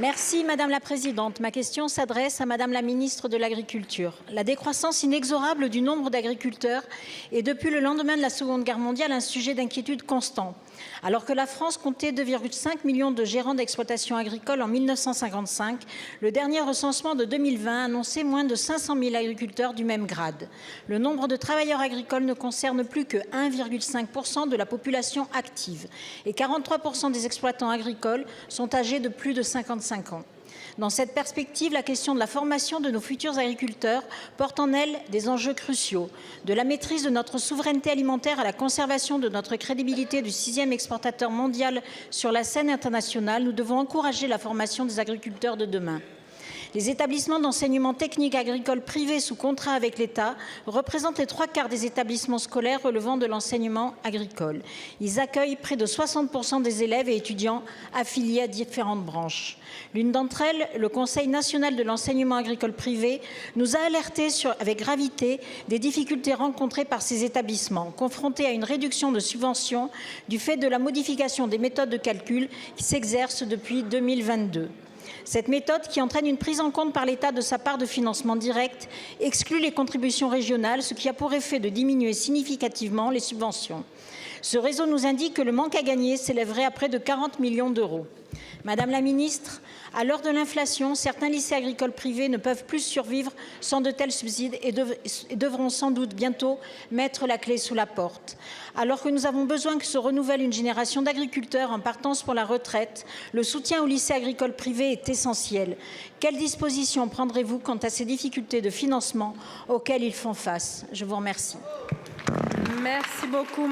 Merci Madame la Présidente. Ma question s'adresse à Madame la Ministre de l'Agriculture. La décroissance inexorable du nombre d'agriculteurs est depuis le lendemain de la Seconde Guerre mondiale un sujet d'inquiétude constant. Alors que la France comptait 2,5 millions de gérants d'exploitation agricole en 1955, le dernier recensement de 2020 annonçait moins de 500 000 agriculteurs du même grade. Le nombre de travailleurs agricoles ne concerne plus que 1,5% de la population active et 43% des exploitants agricoles sont âgés de plus de 55 ans. Dans cette perspective, la question de la formation de nos futurs agriculteurs porte en elle des enjeux cruciaux, de la maîtrise de notre souveraineté alimentaire à la conservation de notre crédibilité du 6e exportateur mondial sur la scène internationale. Nous devons encourager la formation des agriculteurs de demain. Les établissements d'enseignement technique agricole privés sous contrat avec l'État représentent les 3/4 des établissements scolaires relevant de l'enseignement agricole. Ils accueillent près de 60% des élèves et étudiants affiliés à différentes branches. L'une d'entre elles, le Conseil national de l'enseignement agricole privé, nous a alertés avec gravité des difficultés rencontrées par ces établissements, confrontés à une réduction de subventions du fait de la modification des méthodes de calcul qui s'exercent depuis 2022. Cette méthode, qui entraîne une prise en compte par l'État de sa part de financement direct, exclut les contributions régionales, ce qui a pour effet de diminuer significativement les subventions. Ce réseau nous indique que le manque à gagner s'élèverait à près de 40 millions d'euros. Madame la Ministre, à l'heure de l'inflation, certains lycées agricoles privés ne peuvent plus survivre sans de tels subsides et devront sans doute bientôt mettre la clé sous la porte. Alors que nous avons besoin que se renouvelle une génération d'agriculteurs en partance pour la retraite, le soutien aux lycées agricoles privés est essentiel. Quelles dispositions prendrez-vous quant à ces difficultés de financement auxquelles ils font face? Je vous remercie. Merci beaucoup.